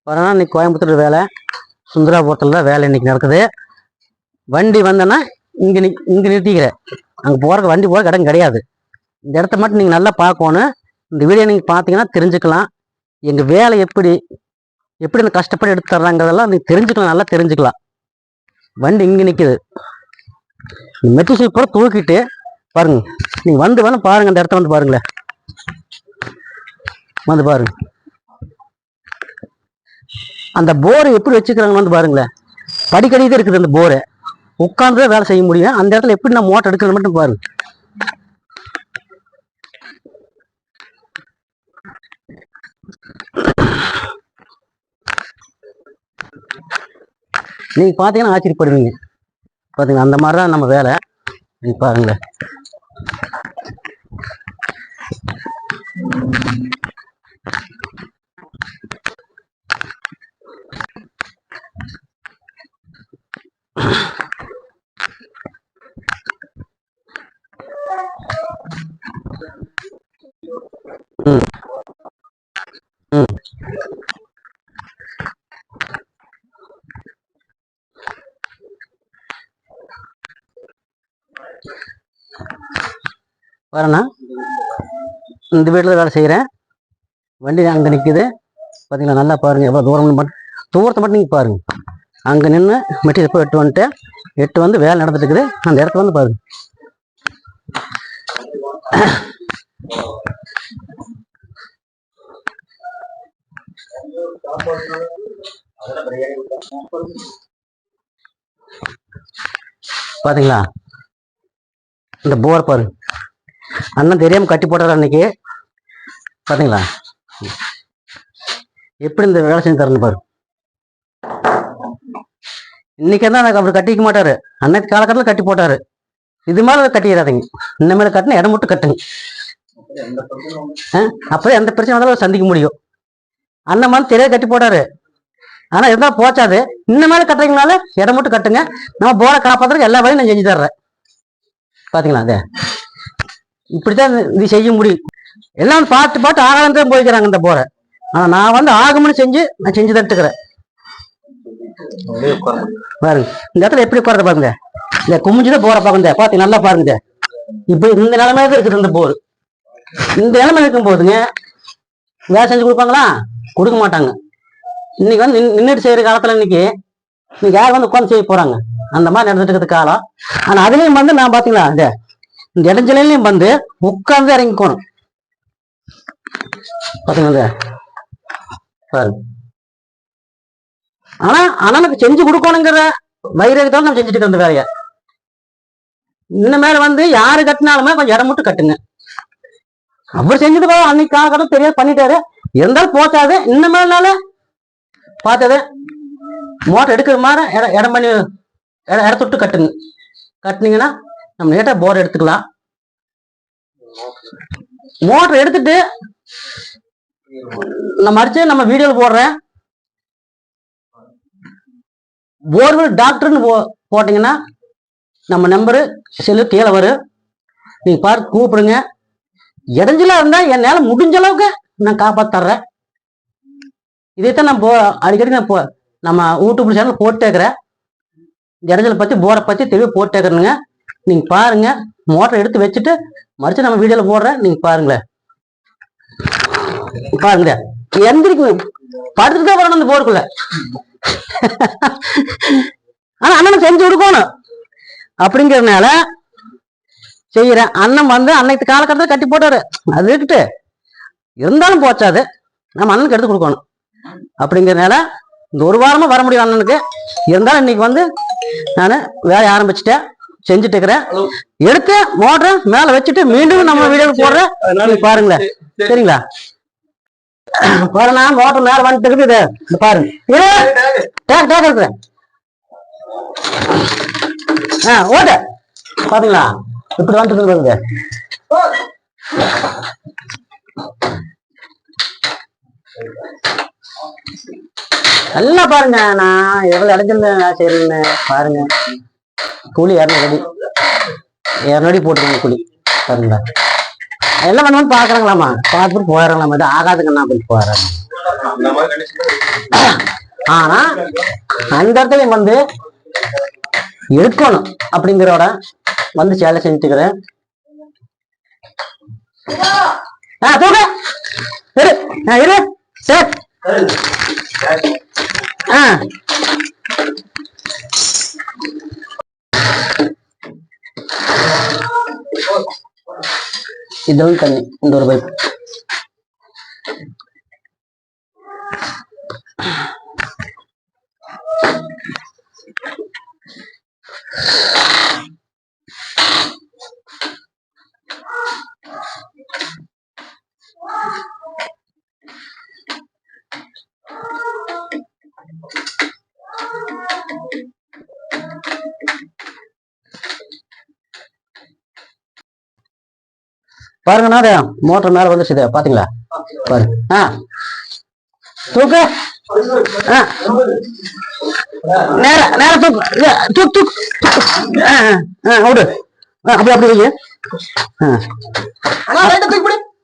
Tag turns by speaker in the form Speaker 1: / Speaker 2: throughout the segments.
Speaker 1: வரனா இன்னைக்கு கோயம்புத்தூர் வேலை, சுந்தராபுரத்தில் தான் வேலை இன்னைக்கு நடக்குது. வண்டி வந்தேன்னா இங்கே நிறுத்திக்கிறேன். அங்கே போகிறக்கு வண்டி போகிறக்கு இடம் கிடையாது. இந்த இடத்த மட்டும் நீங்கள் நல்லா பார்க்கணும். இந்த வீடியோ நீங்கள் பார்த்தீங்கன்னா தெரிஞ்சுக்கலாம் எங்கள் வேலை எப்படி அந்த கஷ்டப்பட்டு எடுத்து தர்றாங்கிறதெல்லாம் நீங்கள் தெரிஞ்சுக்கலாம், நல்லா தெரிஞ்சுக்கலாம். வண்டி இங்கே நிற்கிது. மெட்ரோ சீப்பரை தூக்கிட்டு பாருங்க. நீங்கள் வந்து பாருங்க, அந்த இடத்த வந்து பாருங்களேன், வந்து பாருங்க. அந்த போரை எப்படி வச்சுக்கிறாங்கன்னு வந்து பாருங்களேன். படிக்கடி தான் இருக்குது அந்த போரை. உட்காந்துதான் வேலை செய்ய முடியும். அந்த இடத்துல எப்படி நான் மோட்டர் எடுக்கிறது மட்டும் பாருங்க. நீங்க பாத்தீங்கன்னா ஆச்சரியப்படுவீங்க. பாத்தீங்கன்னா அந்த மாதிரிதான் நம்ம வேலை. நீங்க பாருங்களேன். வரேண்ணா, இந்த வீட்டில் வேலை செய்கிறேன். வண்டி அங்கே நிற்குது பார்த்தீங்களா. நல்லா பாருங்கள், எவ்வளோ தூரத்தை மட்டும் நீங்கள் பாருங்கள். அங்கே நின்று மெட்டீரியல் போய் எட்டு வந்து வேலை நடந்துட்டு இருக்குது. அந்த இடத்துல வந்து பாருங்க. பாத்தீங்களா இந்த போர் பாருங்க. அண்ணன் தெரியாம கட்டி போட்டாரு அன்னைக்கு. பாத்தீங்களா எப்படி இந்த வேலை செஞ்சு தரணும் பாரு. இன்னைக்கு தான் அவர் கட்டிக்க மாட்டாரு. அன்னைக்கு காலகட்டத்தில் கட்டி போட்டாரு. இது மேல கட்டிடாதீங்க. இந்த மேல கட்டினா இடம் மட்டும் கட்டுங்க. அப்பதான் எந்த பிரச்சனை வந்தாலும் சந்திக்க முடியும். அண்ணன் மாதிரி தெரியாது கட்டி போட்டாரு. ஆனா இருந்தாலும் போச்சாது. இந்த மேல கட்டுறீங்கனால இடம் மட்டும் கட்டுங்க. நம்ம போரை காப்பாத்துறதுக்கு எல்லா வேலையும் நான் செஞ்சு தர்றேன். பாத்தீங்களா அதே இப்படித்தான் இது செய்ய முடியும். எல்லாம் பார்த்து ஆகாரம் தான் போய்க்கிறாங்க இந்த போரை. ஆனா நான் வந்து ஆகணும்னு நான் செஞ்சு தட்டுக்கிறேன். பாருங்க இந்த இடத்துல எப்படி உட்கார்றது பாருங்க. இந்த குமிஞ்சுதான் போற பாருங்க. பாத்தீங்க நல்லா பாருங்க. இப்ப இந்த நிலைமையில தான் இருக்குது இந்த போர். இந்த நிலைமை இருக்கும் போதுங்க வேலை செஞ்சு கொடுப்பாங்களா? கொடுக்க மாட்டாங்க. இன்னைக்கு வந்து நின்றுட்டு செய்யற காலத்துல இன்னைக்கு யார் வந்து உட்காந்து செய்ய போறாங்க? அந்த மாதிரி நடந்துட்டு இருக்கிறது காலம். ஆனா அதுலயும் வந்து நான் பாத்தீங்களா இந்த இடைஞ்சலையும் வந்து உட்கார்ந்து இறங்கிக்கணும். பாத்தீங்களா பாருங்க. ஆனா அண்ணனுக்கு செஞ்சு கொடுக்கணுங்கிற வைரகத்தாலும் நம்ம செஞ்சுட்டு இருந்த வேலைய. இந்த மேல வந்து யாரு கட்டினாலுமே கொஞ்சம் இடம் மட்டும் கட்டுங்க. அவர் செஞ்சது அன்னைக்கு காலகட்டம் தெரியாது பண்ணிட்டாரு. இருந்தாலும் போச்சாது. இந்த மேலனால பார்த்தது மோட்டர் எடுக்கிற மாதிரி இடம் பண்ணி இடத்துட்டு கட்டுங்க. கட்டினீங்கன்னா நம்ம நேட்டா போர் எடுத்துக்கலாம். மோட்டர் எடுத்துட்டு நம்ம அடிச்சு நம்ம வீடியோல போடுறேன். போர்வெல் டாக்டர்னு போட்டீங்கன்னா நம்ம நம்பரு செல்லு கீழே வரும். நீங்க பார்த்து கூப்பிடுங்க. இடைஞ்சலா இருந்தா என்னால முடிஞ்ச அளவுக்கு நான் காப்பாத்துறேன். இதைத்தான் நான் அடிக்கடி நம்ம யூடியூப் சேனல் போட்டுக்கிறேன். இடைஞ்சலை பத்தி போரை பத்தி தெளிவாக போட்டுக்கிறேனுங்க. நீங்க பாருங்க. மோட்டர் எடுத்து வச்சுட்டு மறுச்சு நம்ம வீடியோல போடுறேன். நீங்க பாருங்களேன். பாருங்க எந்திரிக்கு படுத்துதான் வரணும் அந்த போருக்குள்ள. ஆனா அண்ணன் செஞ்சு கொடுக்கணும் அப்படிங்கறதுனால செய்யறேன். அண்ணன் வந்து அன்னைக்கு காலகட்டத்தில் கட்டி போட்டாரு. அது இருக்கட்டு இருந்தாலும் போச்சாது. நம்ம அண்ணனுக்கு எடுத்து கொடுக்கணும் அப்படிங்கறதுனால இந்த ஒரு வாரமா வர முடியும் அண்ணனுக்கு. இருந்தாலும் இன்னைக்கு வந்து நான் வேலையை ஆரம்பிச்சுட்டேன். செஞ்சுட்டு இருக்கிறேன். எடுத்து மோட்டர் மேல வச்சுட்டு மீண்டும் நம்ம வீடியோ போடுறேன். பாருங்களேன். சரிங்களா பாருங்க. மோட்டர் மேல வந்துட்டு இருக்குது. பாருங்க இருக்கிறேன். ஓட்ட பாத்தீங்களா இப்படி வந்துட்டு பாருங்க. நல்லா பாருங்க. நான் எவ்வளவு இடைஞ்சல் செய்யறேன்னு பாருங்க. கூலி 200 அடி போட்டுருங்க கூலி. பாருங்களா எல்லாம் வந்து பாக்குறாங்களாமா, பார்த்துட்டு போயிடறாங்களாமா, இது ஆகாதுங்கண்ணா அப்படின்னு போயிடறாங்க. ஆனா அந்த இடத்துல வந்து இருக்கணும் அப்படிங்கிறோட வந்து சேலை செஞ்சுக்கிறேன். தூக்க இரு சார். இதுவும் தண்ணி, இந்த ஒரு பைப். பாருங்கண்ணா, மோட்டர் மேல வந்துச்சு பாத்தீங்களா? பாரு. தூக்கு நேர நேர தூக்கு தூக்கு தூக்கு விடு. அப்படி அப்படி வைங்க.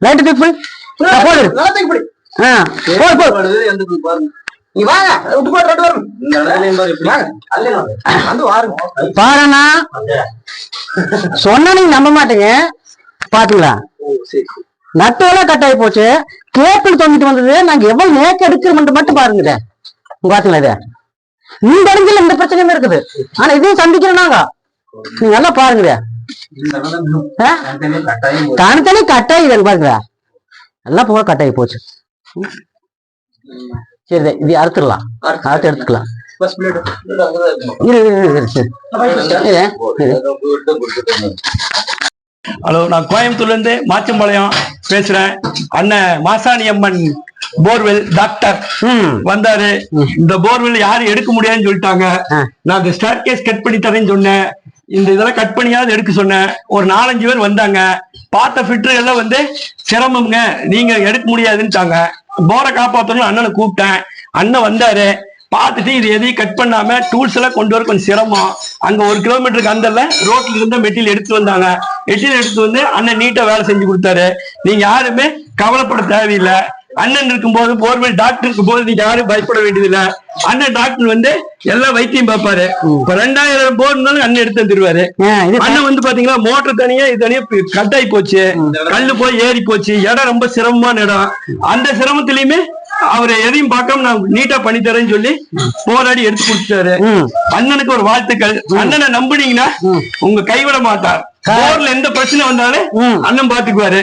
Speaker 1: லைட்டு தூக்கி போடு. பாருண்ணா, சொன்ன நீங்க நம்ப மாட்டீங்க. பாத்தீங்களா, நட்டு எல்லாம் கட் ஆகி போச்சு, கேபிள் தொங்கிட்டு வந்தது. நாங்க எவ்வளவு நேக்க எடுக்கிறோம் மட்டும் பாருங்க. பாத்தீங்களா, இது இந்த இடத்துல இந்த பிரச்சனையுமே இருக்குது. ஆனா இதையும் சந்திக்கிறோம் நாங்க. நீங்க நல்லா பாருங்க, தனித்தனி கட் ஆகி பாருங்க, எல்லாம் போக கட் ஆகி போச்சு. சரி, இது அறுத்துடலாம், அறுத்து எடுத்துக்கலாம்.
Speaker 2: ஹலோ, நான் கோயம்புத்தூர்ல இருந்து மாச்சம்பாளையம் பேசுறேன். அண்ணன் மாசாணி அம்மன் போர்வெல் டாக்டர் வந்தாரு. இந்த போர்வெல் யாரும் எடுக்க முடியாதுன்னு சொல்லிட்டாங்க. நான் இந்த ஸ்டார் கேஸ் கட் பண்ணி தரேன்னு சொன்னேன். இந்த இதெல்லாம் கட் பண்ணியாவது எடுக்க சொன்னேன். ஒரு 4-5 பேர் வந்தாங்க. பார்த்த ஃபிட்டர் எல்லாம் வந்து சிரமம்ங்க, நீங்க எடுக்க முடியாதுன்னுட்டாங்க. போரை காப்பாற்றணும் அண்ணனை கூப்பிட்டேன். அண்ணன் வந்தாரு, பார்த்துட்டு இது எதையும் கட் பண்ணாம டூல்ஸ் எல்லாம் கொண்டு வர கொஞ்சம் சிரமம். அங்க 1 கிலோமீட்டருக்கு அந்தல ரோட்ல இருந்த மெட்டீரியல் எடுத்து வந்தாங்க. மெட்டீரியல் எடுத்து வந்து அண்ணன் நீட்டா வேலை செஞ்சு கொடுத்தாரு. நீங்க யாருமே கவலைப்பட தேவையில்லை. அண்ணன் இருக்கும்போது, போர்வெல் டாக்டர் இருக்கும் போது நீங்க யாரும் பயப்பட வேண்டியதில்லை. அண்ணன் டாக்டர் வந்து எல்லாம் வைத்தியம் பார்ப்பாரு. இப்ப 2000 போர் இருந்தாலும் அண்ணன் எடுத்து தருவாரு. அண்ணன் வந்து பாத்தீங்கன்னா மோட்டர் தனியா இது தனியா கட் ஆகி போச்சு, கல்லு போய் ஏறி போச்சு, இடம் ரொம்ப சிரமமான இடம். அந்த சிரமத்திலயுமே அவரை எதையும் பார்க்காம நான் நீட்டா பண்ணி தரேன்னு சொல்லி போராடி எடுத்து கொடுத்தாரு. அண்ணனுக்கு ஒரு வாழ்த்துக்கள். அண்ணனை நம்புனீங்கன்னா உங்க கைவிட மாட்டார். போர்ல எந்த பிரச்சனை வந்தாலும் அண்ணன் பாத்துக்குவாரு.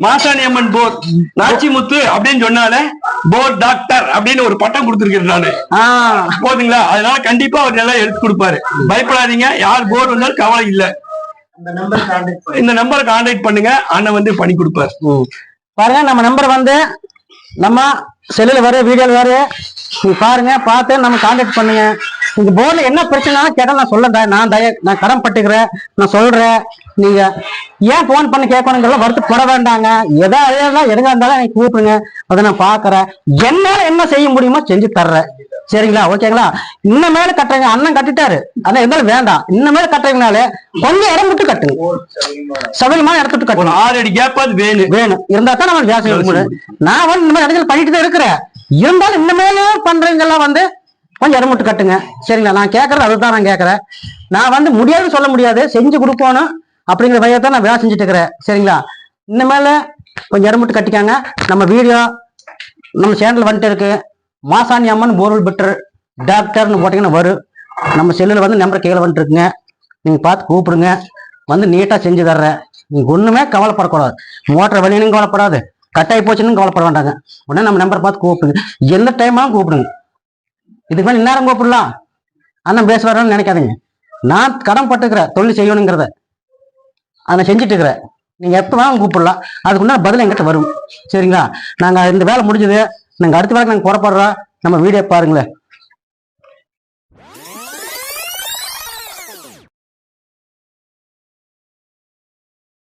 Speaker 2: மாசாணி அம்மன் போர் நாச்சிமுத்து அப்படின்னு சொன்னாலே போர் டாக்டர் அப்படின்னு ஒரு பட்டம் கொடுத்துருக்கேன் நானு. போதுங்களா? அதனால கண்டிப்பா அவர் நல்லா எடுத்து கொடுப்பாரு. பயப்படாதீங்க, யார் போர் வந்தாலும் கவலை இல்லை. இந்த நம்பரை கான்டாக்ட் பண்ணுங்க, அண்ணன் வந்து பண்ணி கொடுப்பாரு.
Speaker 1: பாருங்க, நம்ம நம்பர் வந்து நம்ம செல்லுல வர, வீடியோல வர, நீங்க பாருங்க, பார்த்து நம்ம கான்டாக்ட் பண்ணுங்க. இந்த போர்ல என்ன பிரச்சனை கேட்டா நான் சொல்ல, நான் கடன் பட்டுக்கிறேன், நான் சொல்றேன். நீங்க ஏன் போன் பண்ணி கேட்கணுங்கிற வருத்தப்பட வேண்டாங்க. எதாவது எதுங்க இருந்தாலும் எனக்கு கூப்பிடுங்க, அதை நான் பாக்குறேன். என்னால என்ன செய்ய முடியுமோ செஞ்சு தர்றேன். சரிங்களா? ஓகேங்களா? இன்னும் மேல கட்டுறீங்க, அண்ணன் கட்டிட்டாரு, அதான் இருந்தாலும் வேண்டாம். இன்னும் மேல கட்டுறீங்கனாலே கொஞ்சம் இடம் விட்டு கட்டுங்க, சபலமான இடத்துட்டு கட்டணும்.
Speaker 2: 6 அடி கேப்பாது
Speaker 1: வேணும் இருந்தா தான் நம்ம வியாசம் எடுக்க முடியும். நான் வந்து இந்த மாதிரி இடத்துல பண்ணிட்டு தான் இருக்கிறேன். இருந்தாலும் இன்னும் மேல பண்றீங்கெல்லாம் வந்து கொஞ்சம் இடம் விட்டு கட்டுங்க. சரிங்களா? நான் கேட்கறது அதுதான் நான் கேட்கறேன். நான் வந்து முடியாதுன்னு சொல்ல முடியாது, செஞ்சு கொடுக்கணும் அப்படிங்கிற வகையத்தான் நான் வேலை செஞ்சுட்டு இருக்கிறேன். சரிங்களா? இனிமேல கொஞ்சம் இடம் விட்டு கட்டிக்காங்க. நம்ம வீடியோ நம்ம சேனல் வந்துட்டு இருக்கு. மாசாணி அம்மன் போர்வெல் பெட்டர் டாக்டர்னு போட்டீங்கன்னா வரும். நம்ம செல்லுல வந்து நம்பர் கீழே வந்துட்டு இருக்குங்க. நீங்க பார்த்து கூப்பிடுங்க, வந்து நீட்டா செஞ்சு தர்றேன். நீங்க ஒண்ணுமே கவலைப்படக்கூடாது. மோட்டர் வெளியும் கவலைப்படாது, கட்டாயி போச்சுன்னு கவலைப்பட வேண்டாங்க. உடனே நம்ம நம்பர் பார்த்து கூப்பிடுங்க, எந்த டைமாலும் கூப்பிடுங்க. இதுக்கு மேலே இந்நேரம் கூப்பிடலாம், அண்ணன் பேசுவாருன்னு நினைக்காதீங்க. நான் கடன் பட்டுக்கிறேன், தொழில் செய்யணுங்கிறத அதை செஞ்சுட்டு இருக்கிறேன். நீங்க எப்ப வேணாலும் கூப்பிடலாம், அதுக்குன்னா பதில் எங்கிட்ட வரும். சரிங்களா? நாங்க இந்த வேலை முடிஞ்சது, நாங்க அடுத்த வேலை நாங்க புறப்படுறோம். நம்ம வீடியோ பாருங்களேன்.